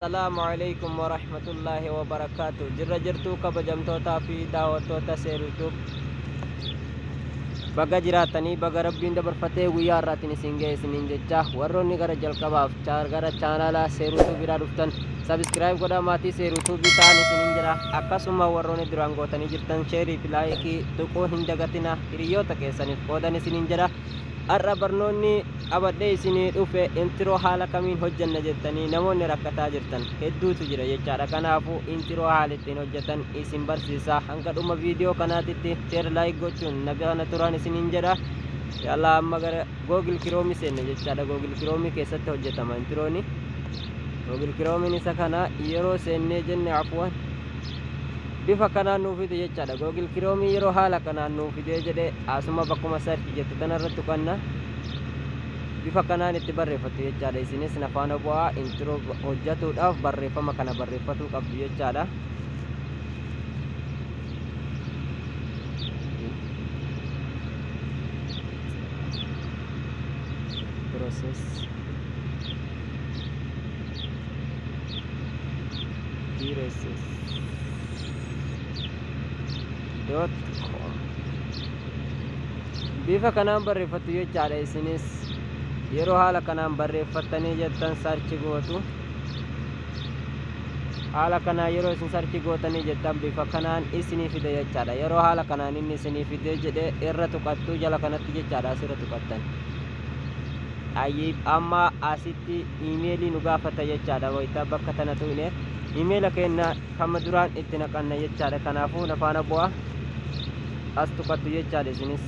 Assalamualaikum warahmatullahi wabarakatuh. Jirra jirtuu kabajamtootaa fi daawwattoota Seer YouTube baga jiraatanii baga rabbiin dabarfatee guyyaa irraatiin isin ga'e isiniin jecha warroonni gara jalqabaaf gara chaanaalaa Seer YouTube biraa dhuftan subscribe godhaa maatii Seer YouTube ta'an isiniin jira. Akkasuma warroonni duraan gootanii jirtan sheerii fi laayikii tuquu hin dagatina hiriyoota keessaniif qoodan isiniin jira. Har'a barnoonni qabadhee isinii dhufe intiroo haala kamiin hojjanna jettanii namoonni rakkataa jirtan hedduutu jira jechaadha. Kanaafuu intiroo haala ittiin hojjetan isin barsiisa. Hanga dhuma viidiyoo kanaatitti sheer laayik gochuun na bira turaan isiniin jedha. Yalla amma gara Google Chrome seenne jechaadha. Google Chrome keessatti hojjetama intirooni. Google Chrome isa kana yeroo seennee jenne afwan bifa kanaan nuuf fide jechaadha. Google Chrome yeroo haala kanaan nuuf fide jedhe asuma bakkuma sarchi jettu tanarratti tuqanna bifa kanaan itti barreeffatu jechaadha. Isinis nafaana bu'aa intro hojjetuudhaaf barreeffama kana barreeffatu qabdu jechaadha. Process bifa kanaan barreeffatu jechaadha. Isinis yeroo haala kanaan barreeffatanii jettan sarchi gootu. Haala kanaa yeroo isin sarchi gootanii jettan bifa kanaan isinii fide jechaadha. Yeroo haala kanaan inni isinii fide jedhe irra tuqattu jala kanatti jechaadha. Asirra tuqattan ayyib amma asitti iimeelii nu gaafata jechaadha. Wayita bakka tanatu hine iimeela kenna kama duraan itti naqanna jechaadha. Kanaafuu nafaana bu'aa as tuqattu jechaadha. Isinis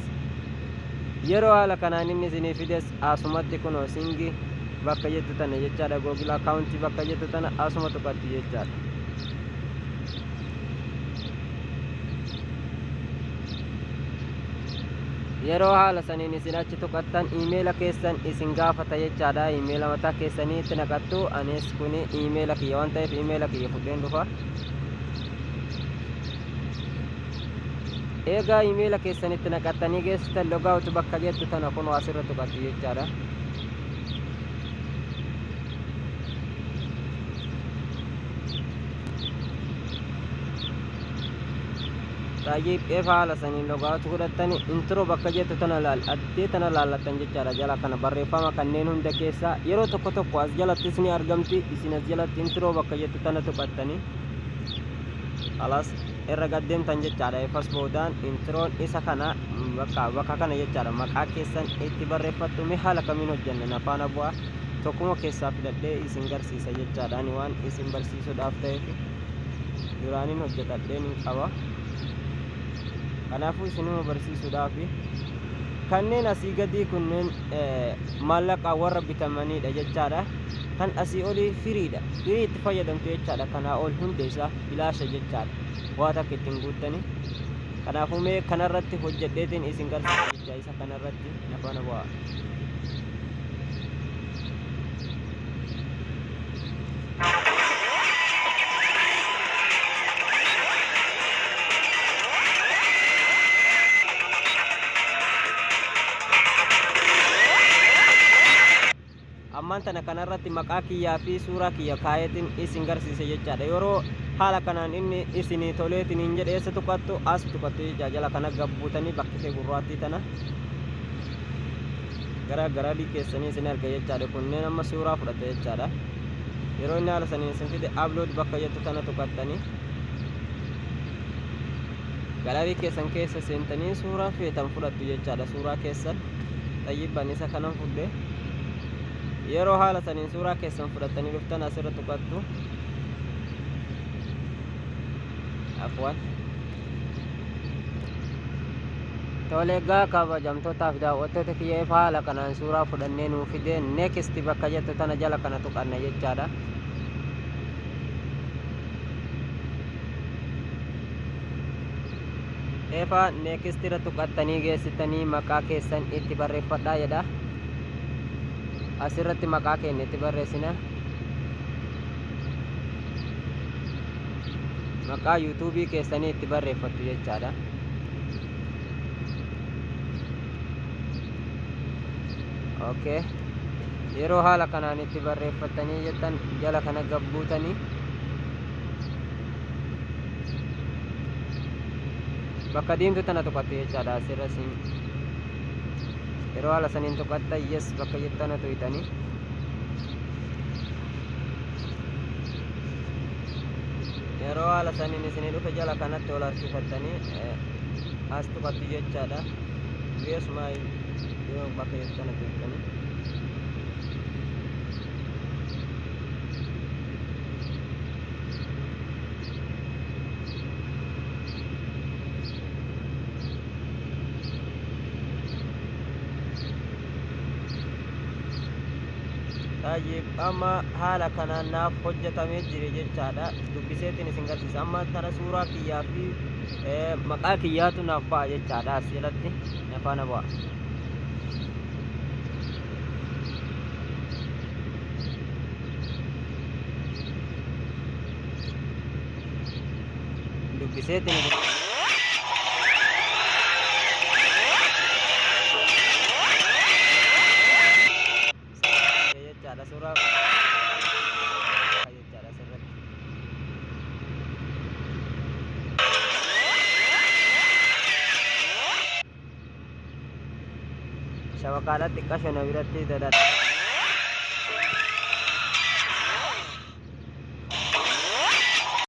yeroo haala kanaan inni isinii fides asumatti kunoo singi bakka jettu tana jechaadha. Google account bakka jettu tana asuma tuqattu jechaadha. Yeroo haala saniin isin achi tuqattan iimeela keessan isin gaafata jechaadha. Iimeela mataa keessanii itti naqattu. Anis kuni iimeela kiyya waan ta'eef iimeela kiyya fudheen dhufa. Egaa iimeela keessanitti naqattanii geessitan logout bakka jettu tana kunoo asirra tuqattu jechaadha. Taayib efa haala saniin logout godhattanii intro bakka jettu tana laallattan jechaadha. Jala kana barreeffama kanneen hunda keessaa yeroo tokko tokko as jalattis ni argamti. Isin as jalatti intro bakka jettu tana tuqattanii alas irra gaddeemtan jechaadha. Efas boodaan introon isa kana bakka kana jechaadha. Maqaa keessan itti barreeffattu mee haala kamiin hojjanna nafaana bu'aa tokkuma keessaa filadhee isin garsiisa jechaadha. Ani waan isin barsiisuudhaaf ta'eef duraaniin hojjetadheen hin qaba. Kanaafuu isinuma barsiisuudhaaf kanneen asii gadii kunneen maallaqa warra bitamanidha jechaadha. Kan asii olii firiidha. Firii itti fayyadamtu jechaadha. Kanaa ol hundi isaa bilaasha jechaadha. Waa takka ittiin guuttanii. Kanaafuu mee kanarratti hojjedheetiin isin garsiisa jecha isa kanarratti nafaana bu'aa. Ammaan tana kanarratti maqaa kiyyaa fi suuraa kiyya kaayetiin isin garsiise jechaadha. Yeroo haala kanaan inni isinii toleetiin hin jedhe eessa tuqattu as tuqattu jecha jala kana gabbuutanii bakkitee gurraattii tana gara keessanii isin arga jechaadha. Kunneen amma suuraa fudhate jechaadha. Yeroo inni haala saniin isin fide upload bakka jettu tana tuqattanii galarii keessan keessa seentanii suuraa feetan fudhattu jechaadha. Suuraa keessan xayyibban isa kanan fudhe yeroo haala saniin suuraa keessan fudhattanii dhuftan asirra tuqattu. Afwan toleegaa kabajamtootaaf daawwattoota kiyya efa haala kanaan suuraa fudhannee nuuf fide next bakka jettu tana jala kana tuqanna jechaadha. Efa next irra tuqattanii geessitanii maqaa keessan itti barreeffadhaa jedha. Asirratti maqaa keenya itti barreessina. Maqaa YouTube keessanii itti barreeffattu jechaadha. Okay. yeroo haala kanaan itti barreeffatanii jettan jala kana gabbuutanii bakka diimtuu tana tuqatte jechaadha. Asirra siin yeroo haala saniin tuqatta yes bakka jettana tuytanii yeroo haala saniin isinii dhufe jala kanatti ol harkifattanii as tuqattu jechaadha. Geessumaa yoo bakka jettana tuytanii taajib amma haala kanaan naaf hojjetamee jire jechaadha. Dubbiseetiin isin garsiisa. Amma tana suuraa kiyyaa fi maqaa kiyyaatu naaf ba'a jechaadha. As jalatti nafaana ba'a. Dubbiseetiin jechaadha suuraa jechaadha asirratti. Shabakaadhaatti xiqqaa shana biratti dadadha.